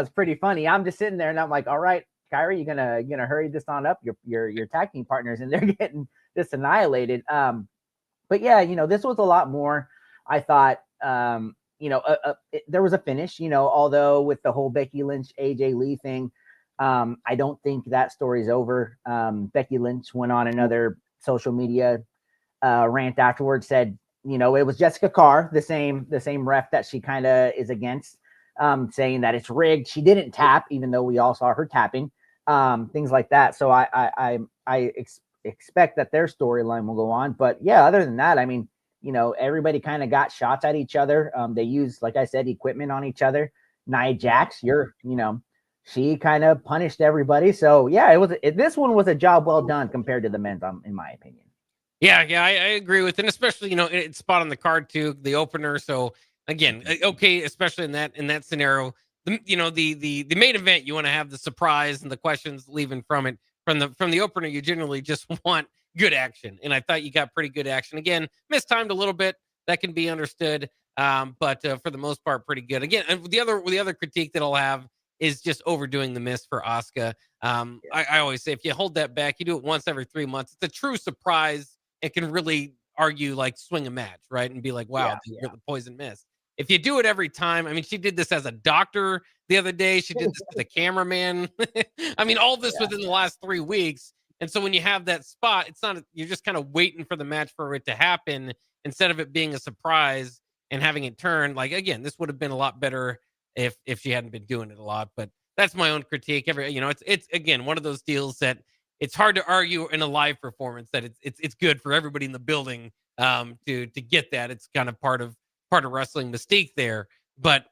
pretty funny. I'm just sitting there and I'm like, all right, Kyrie, you gonna hurry this on up. Your tag team partners, and they're getting just annihilated. But yeah, this was a lot more. I thought, there was a finish, although with the whole Becky Lynch, AJ Lee thing, I don't think that story's over. Becky Lynch went on another social media rant afterwards, said, it was Jessica Carr, the same ref that she kind of is against, saying that it's rigged. She didn't tap, even though we all saw her tapping, things like that. So I expect that their storyline will go on. But yeah, other than that, I mean, everybody kind of got shots at each other. They used, like I said, equipment on each other. Nia Jax, she kind of punished everybody. So yeah, this one was a job well done compared to the men's, in my opinion. Yeah, I agree with it. And especially, it's spot on the card too, the opener. So again, okay, especially in that scenario, the main event, you want to have the surprise and the questions leaving from it. From the opener, you generally just want good action. And I thought you got pretty good action. Again, mistimed a little bit. That can be understood. But for the most part, pretty good. Again, and the other critique that I'll have is just overdoing the miss for Asuka. I always say, if you hold that back, you do it once every 3 months. It's a true surprise. It can really argue, like, swing a match, right? And be like, wow, the poison miss. If you do it every time, I mean, she did this as a doctor the other day. She did this as a cameraman. I mean, all this within the last 3 weeks. And so when you have that spot, it's not, you're just kind of waiting for the match for it to happen instead of it being a surprise and having it turn. Like, again, this would have been a lot better if she hadn't been doing it a lot. But that's my own critique. It's again, one of those deals that it's hard to argue in a live performance that it's good for everybody in the building to get that. It's kind of part of wrestling mystique there. But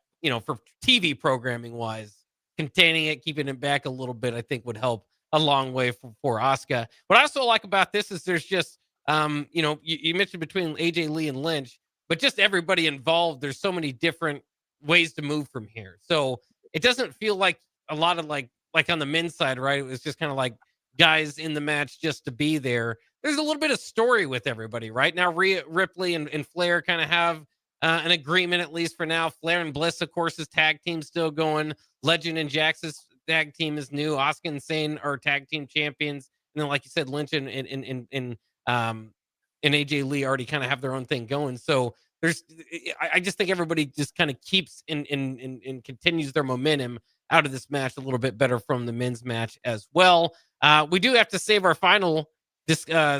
for TV programming wise, containing it, keeping it back a little bit, I think would help a long way for Asuka. What I also like about this is there's just you mentioned between AJ Lee and Lynch, but just everybody involved. There's so many different ways to move from here. So it doesn't feel like a lot of like on the men's side, right? It was just kind of like guys in the match just to be there. there's a little bit of story with everybody right now. Rhea Ripley and Flair kind of have an agreement, at least for now. Flair and Bliss, of course, is tag team still going. Legend and Jax's tag team is new. Asuka and Sane are tag team champions. And then, like you said, Lynch and AJ Lee already kind of have their own thing going. So I just think everybody just kind of keeps and continues their momentum out of this match a little bit better from the men's match as well. We do have to save our final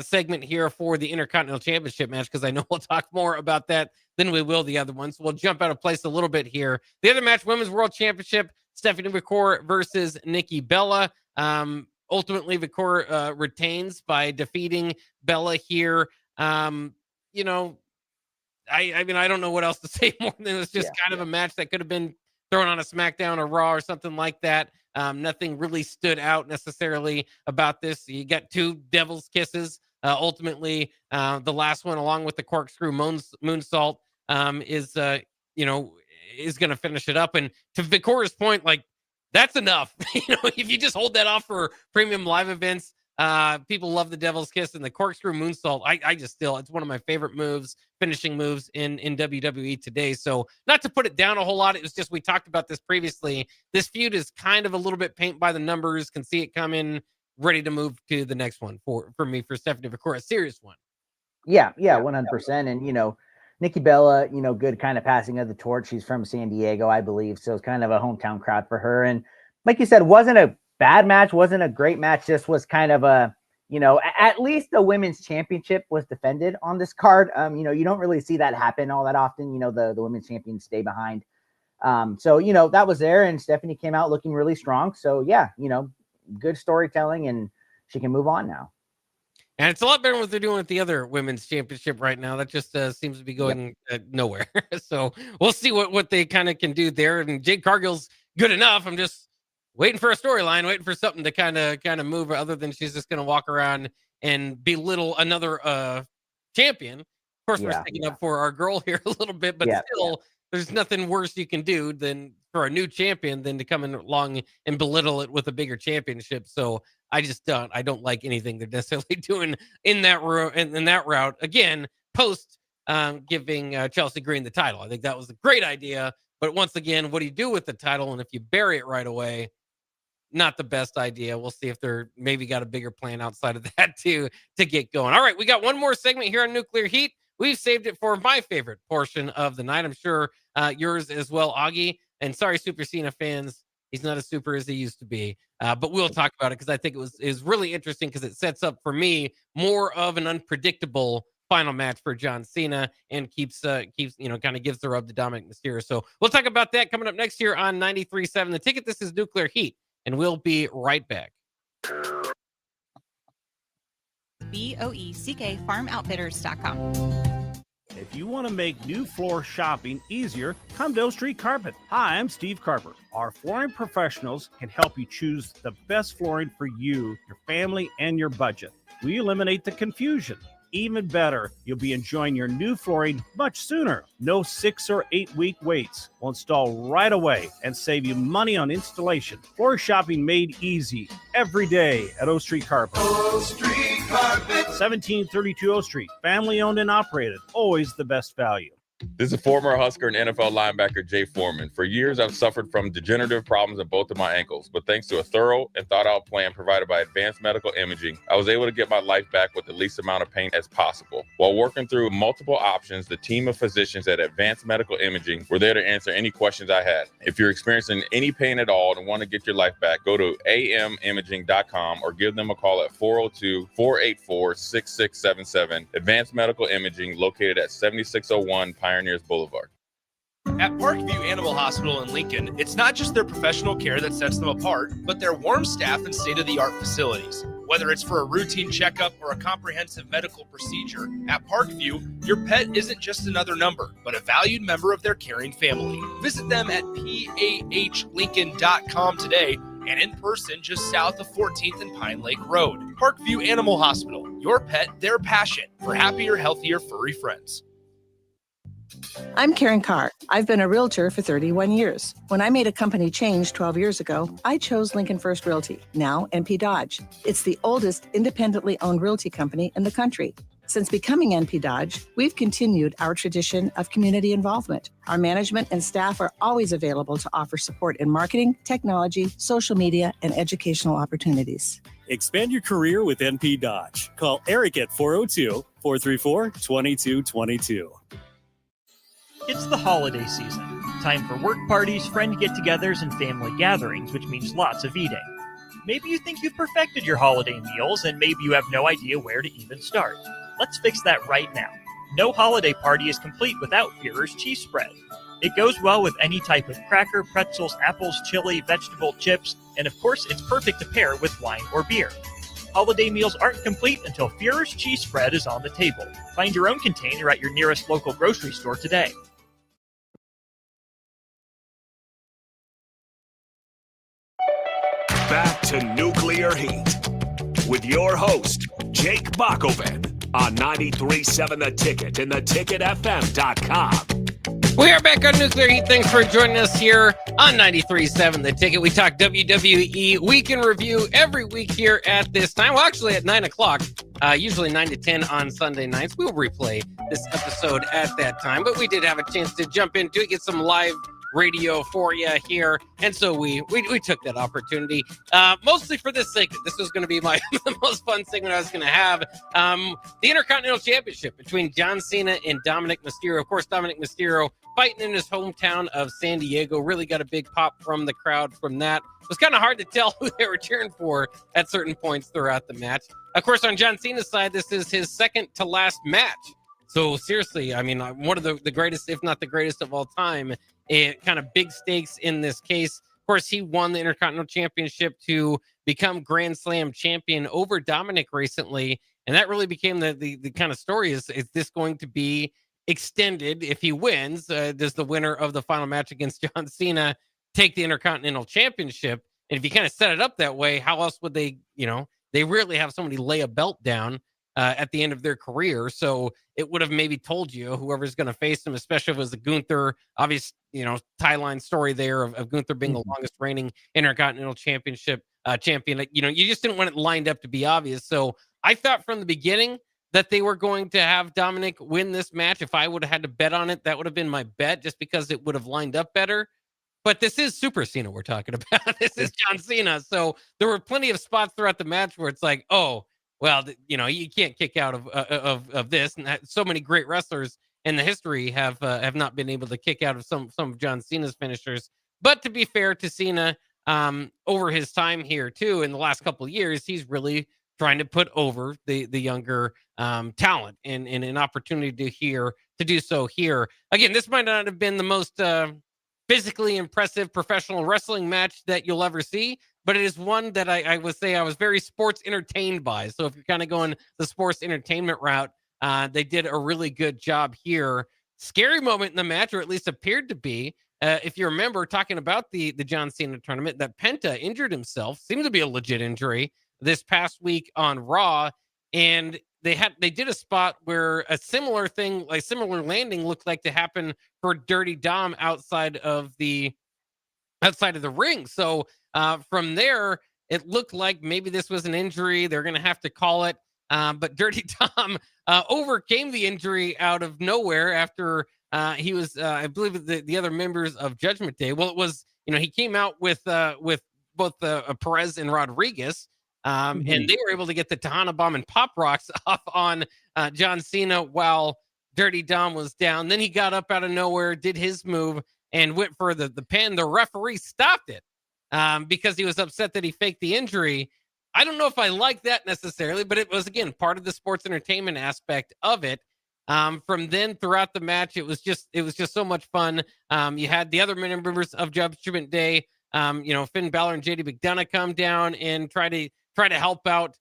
segment here for the Intercontinental Championship match, because I know we'll talk more about that than we will the other ones. So we'll jump out of place a little bit here. The other match, Women's World Championship, Stephanie McCourt versus Nikki Bella. Ultimately, McCourt retains by defeating Bella here. I mean, I don't know what else to say more than it's just kind of a match that could have been thrown on a SmackDown or Raw or something like that. Nothing really stood out necessarily about this. You got two Devil's Kisses. Ultimately, the last one, along with the corkscrew moonsault, is going to finish it up. And to Victoria's point, like, that's enough. If you just hold that off for premium live events, people love the Devil's Kiss and the corkscrew moonsault. It's one of my favorite finishing moves in WWE today. So not to put it down a whole lot, it was just, we talked about this previously. This feud is kind of a little bit paint by the numbers, can see it coming, ready to move to the next one for me, for Stephanie McCourt, a serious one. Yeah, 100%. And, Nikki Bella, good kind of passing of the torch. She's from San Diego, I believe. So it's kind of a hometown crowd for her. And like you said, wasn't a bad match, wasn't a great match, just was kind of a, at least the women's championship was defended on this card. You don't really see that happen all that often. The women's champions stay behind. So, that was there, and Stephanie came out looking really strong. So yeah, good storytelling, and she can move on now. And it's a lot better than what they're doing with the other women's championship right now. That just seems to be going nowhere. So we'll see what they kind of can do there. And Jade Cargill's good enough. I'm just waiting for a storyline, waiting for something to kind of move, other than she's just going to walk around and belittle another champion. Of course, we're sticking up for our girl here a little bit, but still, there's nothing worse you can do than for a new champion than to come in along and belittle it with a bigger championship. So I don't like anything they're necessarily doing in that route. Again, post giving Chelsea Green the title. I think that was a great idea. But once again, what do you do with the title? And if you bury it right away, not the best idea. We'll see if they're maybe got a bigger plan outside of that to get going. All right, we got one more segment here on Nuclear Heat. We've saved it for my favorite portion of the night. I'm sure yours as well, Augie. And sorry, Super Cena fans, he's not as super as he used to be. But we'll talk about it, because I think it is really interesting, because it sets up for me more of an unpredictable final match for John Cena, and keeps kind of gives the rub to Dominic Mysterio. So we'll talk about that coming up next year on 93.7 The Ticket. This is Nuclear Heat, and we'll be right back. BOECK FarmOutfitters.com. If you want to make new floor shopping easier, come to O Street Carpet. Hi, I'm Steve Carper. Our flooring professionals can help you choose the best flooring for you, your family, and your budget. We eliminate the confusion. Even better, you'll be enjoying your new flooring much sooner. No 6 or 8 week waits. We'll install right away and save you money on installation. Floor shopping made easy every day at O Street Carpet. O Street Carpet. 1732 O Street. Family owned and operated. Always the best value. This is former Husker and NFL linebacker Jay Foreman. For years, I've suffered from degenerative problems in both of my ankles, but thanks to a thorough and thought-out plan provided by Advanced Medical Imaging, I was able to get my life back with the least amount of pain as possible. While working through multiple options, the team of physicians at Advanced Medical Imaging were there to answer any questions I had. If you're experiencing any pain at all and want to get your life back, go to amimaging.com or give them a call at 402-484-6677. Advanced Medical Imaging, located at 7601 Pioneers Boulevard. At Parkview Animal Hospital in Lincoln, it's not just their professional care that sets them apart, but their warm staff and state-of-the-art facilities. Whether it's for a routine checkup or a comprehensive medical procedure, at Parkview, your pet isn't just another number, but a valued member of their caring family. Visit them at pahlincoln.com today and in person just south of 14th and Pine Lake Road. Parkview Animal Hospital, your pet, their passion for happier, healthier, furry friends. I'm Karen Carr. I've been a realtor for 31 years. When I made a company change 12 years ago, I chose Lincoln First Realty, now NP Dodge. It's the oldest independently owned realty company in the country. Since becoming NP Dodge, we've continued our tradition of community involvement. Our management and staff are always available to offer support in marketing, technology, social media, and educational opportunities. Expand your career with NP Dodge. Call Eric at 402-434-2222. It's the holiday season. Time for work parties, friend get-togethers, and family gatherings, which means lots of eating. Maybe you think you've perfected your holiday meals, and maybe you have no idea where to even start. Let's fix that right now. No holiday party is complete without Führer's cheese spread. It goes well with any type of cracker, pretzels, apples, chili, vegetable, chips, and of course, it's perfect to pair with wine or beer. Holiday meals aren't complete until Führer's cheese spread is on the table. Find your own container at your nearest local grocery store today. Back to Nuclear Heat with your host, Jake Bockoven, on 93.7 The Ticket and theticketfm.com. We are back on Nuclear Heat. Thanks for joining us here on 93.7 The Ticket. We talk WWE Week in Review every week here at this time. Well, actually at 9 o'clock, usually 9 to 10 on Sunday nights. We'll replay this episode at that time, but we did have a chance to jump into it, get some live radio for you here, and so we took that opportunity mostly for this segment. This was going to be the most fun segment I was going to have. The Intercontinental Championship between John Cena and Dominic Mysterio. Of course, Dominic Mysterio fighting in his hometown of San Diego really got a big pop from the crowd from that. It was kind of hard to tell who they were cheering for at certain points throughout the match. Of course, on John Cena's side, this is his second to last match. So seriously, I mean, one of the greatest, if not the greatest of all time. Kind of big stakes in this case. Of course, he won the Intercontinental Championship to become Grand Slam champion over Dominic recently, and that really became the kind of story. Is this going to be extended if he wins? Does the winner of the final match against John Cena take the Intercontinental Championship? And if you kind of set it up that way, how else would they, they rarely have somebody lay a belt down at the end of their career. So it would have maybe told you whoever's going to face him, especially if it was the Gunther, obvious, tie line story there of Gunther being the longest reigning Intercontinental Championship champion. You just didn't want it lined up to be obvious. So I thought from the beginning that they were going to have Dominic win this match. If I would have had to bet on it, that would have been my bet, just because it would have lined up better. But this is Super Cena we're talking about. This is John Cena. So there were plenty of spots throughout the match where it's like, oh, well, you can't kick out of this. And so many great wrestlers in the history have not been able to kick out of some of John Cena's finishers. But to be fair to Cena, over his time here too, in the last couple of years, he's really trying to put over the younger talent and an opportunity to do so here. Again, this might not have been the most physically impressive professional wrestling match that you'll ever see, but it is one that I would say I was very sports entertained by. So if you're kind of going the sports entertainment route, they did a really good job here. Scary moment in the match, or at least appeared to be. If you remember talking about the John Cena tournament, that Penta injured himself, seemed to be a legit injury this past week on Raw. And they did a spot where a similar thing, like similar landing, looked like to happen for Dirty Dom outside of the ring. So from there, it looked like maybe this was an injury. They're going to have to call it. But Dirty Dom overcame the injury out of nowhere after he was, I believe, the other members of Judgment Day. Well, it was, he came out with both Perez and Rodriguez. And they were able to get the Tejana Bomb and Pop Rocks off on John Cena while Dirty Dom was down. Then he got up out of nowhere, did his move, and went for the pin. The referee stopped it because he was upset that he faked the injury. I don't know if I like that necessarily, but it was, again, part of the sports entertainment aspect of it. From then throughout the match, it was just so much fun. You had the other members of Judgment Day, Finn Balor and JD McDonough come down and try to help out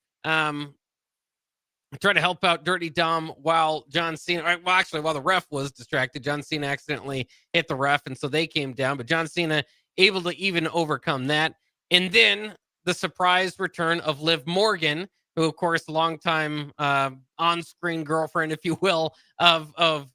Dirty Dom while John Cena, while the ref was distracted. John Cena accidentally hit the ref, and so they came down, but John Cena able to even overcome that. And then the surprise return of Liv Morgan, who, of course, longtime on-screen girlfriend, if you will, of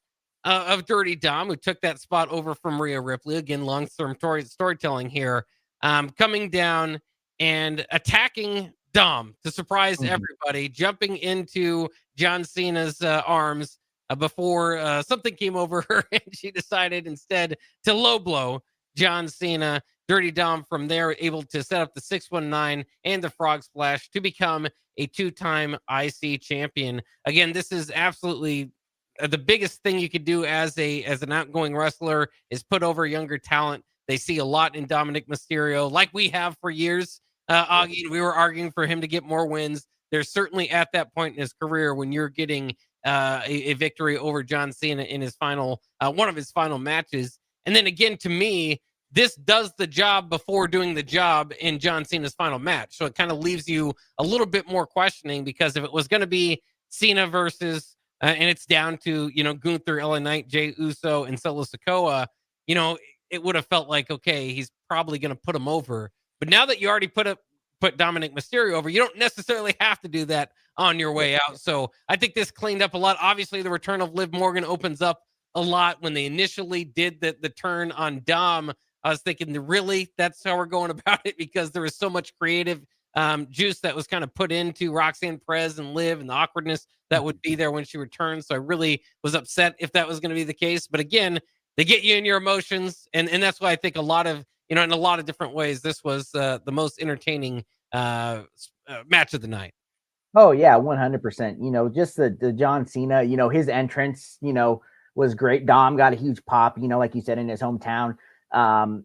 of Dirty Dom, who took that spot over from Rhea Ripley. Again, long-term storytelling here. Coming down and attacking Dom to surprise everybody, jumping into John Cena's arms before something came over her, and she decided instead to low blow John Cena. Dirty Dom from there able to set up the 619 and the Frog Splash to become a 2-time IC champion. Again, this is absolutely the biggest thing you could do as an outgoing wrestler is put over younger talent. They see a lot in Dominic Mysterio, like we have for years. Augie, we were arguing for him to get more wins. There's certainly at that point in his career when you're getting a victory over John Cena in his final one of his final matches. And then again, to me, this does the job before doing the job in John Cena's final match. So it kind of leaves you a little bit more questioning, because if it was going to be Cena versus, and it's down to, Gunther, LA Knight, Jey Uso, and Solo Sikoa, it would have felt like, okay, he's probably going to put him over. But now that you already put Dominic Mysterio over, you don't necessarily have to do that on your way out. So I think this cleaned up a lot. Obviously, the return of Liv Morgan opens up a lot. When they initially did the turn on Dom, I was thinking, really, that's how we're going about it, because there was so much creative juice that was kind of put into Roxanne Perez and Liv, and the awkwardness that would be there when she returned. So I really was upset if that was going to be the case. But again, they get you in your emotions, and that's why I think a lot of, in a lot of different ways, this was the most entertaining match of the night. Oh yeah, 100%. Just the John Cena, his entrance, was great. Dom got a huge pop, like you said, in his hometown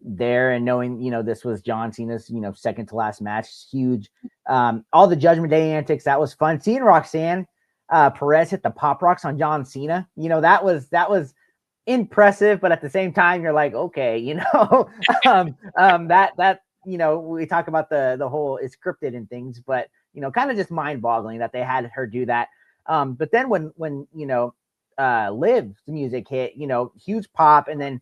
there, and knowing, this was John Cena's, second to last match, huge. All the Judgment Day antics, that was fun. Seeing Roxanne Perez hit the pop rocks on John Cena, that was impressive, but at the same time, you're like, okay, that we talk about the whole is scripted and things, but kind of just mind-boggling that they had her do that. But then when Liv's music hit, huge pop, and then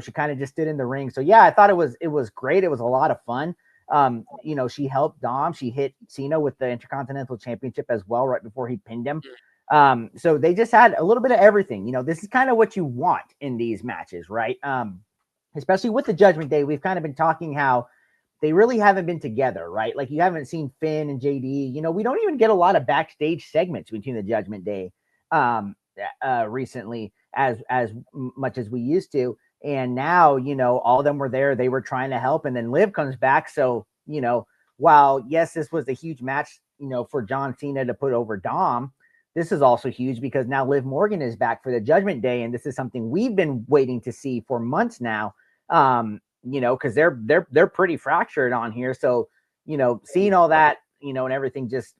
she kind of just stood in the ring. So yeah, I thought it was great. It was a lot of fun. She helped Dom. She hit Cena with the Intercontinental Championship as well right before he pinned him. So they just had a little bit of everything. This is kind of what you want in these matches, right? Especially with the Judgment Day. We've kind of been talking how they really haven't been together, right? Like, you haven't seen Finn and JD. We don't even get a lot of backstage segments between the Judgment Day recently as much as we used to. And now, all of them were there. They were trying to help. And then Liv comes back. So, while, yes, this was a huge match, for John Cena to put over Dom, this is also huge because now Liv Morgan is back for the Judgment Day. And this is something we've been waiting to see for months now. Because they're pretty fractured on here. So, seeing all that, and everything, just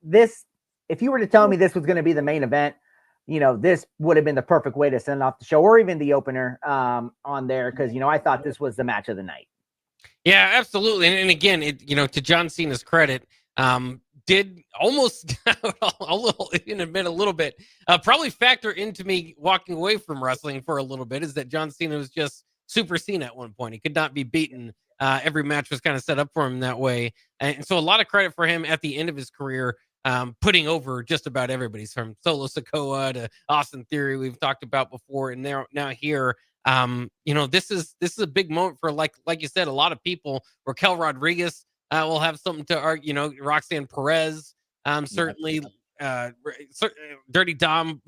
this, if you were to tell me this was going to be the main event, this would have been the perfect way to send off the show, or even the opener on there. Cause I thought this was the match of the night. Yeah, absolutely. And again, to John Cena's credit, did almost a little bit, probably factor into me walking away from wrestling for a little bit, is that John Cena was just Super Cena at one point. He could not be beaten. Every match was kind of set up for him that way. And so a lot of credit for him at the end of his career, putting over just about everybody, from Solo Sikoa to Austin Theory, we've talked about before. And now here, this is a big moment for, like you said, a lot of people. Raquel Rodriguez will have something to argue, Roxanne Perez, certainly, Dirty Dom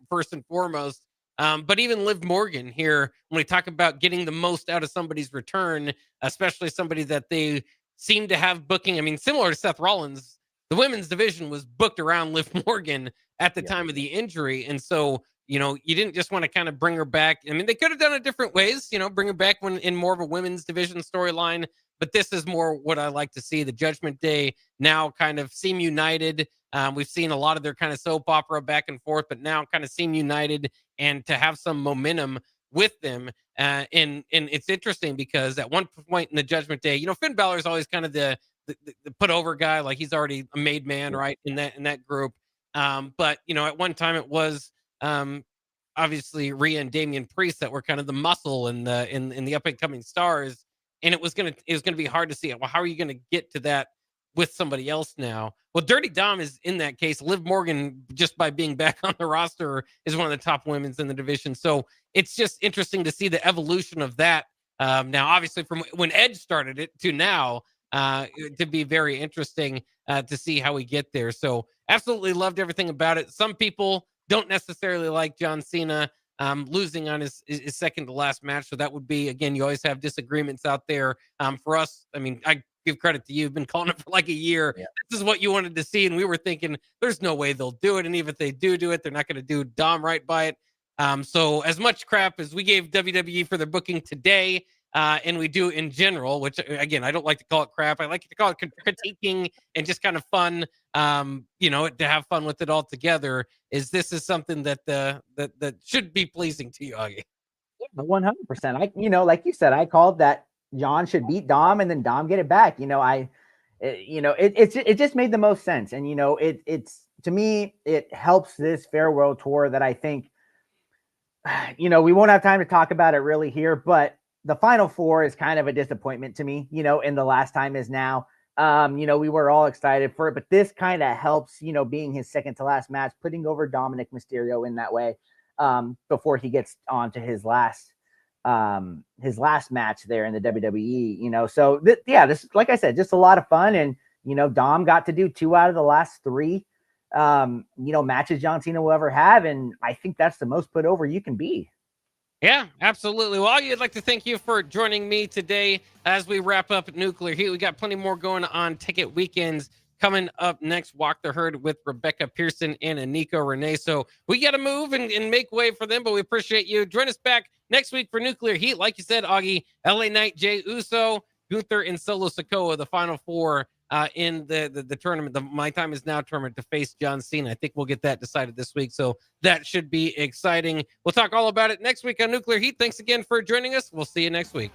first and foremost. But even Liv Morgan here, when we talk about getting the most out of somebody's return, especially somebody that they seem to have booking. I mean, similar to Seth Rollins, the women's division was booked around Liv Morgan at the time of the injury. And so, you didn't just want to kind of bring her back. I mean, they could have done it different ways, bring her back when in more of a women's division storyline. But this is more what I like to see. The Judgment Day now kind of seem united. We've seen a lot of their kind of soap opera back and forth, but now kind of seem united, and to have some momentum with them. And it's interesting because at one point in the Judgment Day, Finn Balor is always kind of the put over guy, like he's already a made man, right, in that group. But at one time it was obviously Rhea and Damian Priest that were kind of the muscle in the up and coming stars. And it was gonna be hard to see it. Well, how are you gonna get to that with somebody else now. Well, Dirty Dom is in that case. Liv Morgan, just by being back on the roster, is one of the top women's in the division. So it's just interesting to see the evolution of that. Now, obviously, from when Edge started it to now, to be very interesting to see how we get there. So absolutely loved everything about it. Some people don't necessarily like John Cena losing on his second to last match. So that would be, again, you always have disagreements out there. For us, I mean, I give credit to you. You've been calling it for like a year. Yeah. This is what you wanted to see. And we were thinking there's no way they'll do it. And even if they do it, they're not going to do Dom right by it. So as much crap as we gave WWE for their booking today, and we do in general, which again, I don't like to call it crap. I like to call it critiquing and just kind of fun, to have fun with it all together. This is something that should be pleasing to you, Augie. 100%. Like you said, I called that John should beat Dom and then Dom get it back. It just made the most sense. And, it's to me, it helps this farewell tour that I think, we won't have time to talk about it really here, but the Final Four is kind of a disappointment to me, and the last time is now. We were all excited for it, but this kind of helps, being his second to last match, putting over Dominic Mysterio in that way, before he gets on to his last match there in the WWE, so this, like I said, just a lot of fun. And, Dom got to do 2 out of the last 3, matches John Cena will ever have. And I think that's the most put over you can be. Yeah, absolutely. Well, I'd like to thank you for joining me today as we wrap up Nuclear Heat. We got plenty more going on Ticket Weekends coming up next. Walk the Herd with Rebecca Pearson and Aniko Renee. So we got to move and make way for them, but we appreciate you. Join us back next week for Nuclear Heat. Like you said, Augie, LA Knight, Jey Uso, Gunther, and Solo Sikoa, the Final Four in the tournament, the My Time Is Now tournament, to face John Cena. I think we'll get that decided this week, so that should be exciting. We'll talk all about it next week on Nuclear Heat. Thanks again for joining us. We'll see you next week.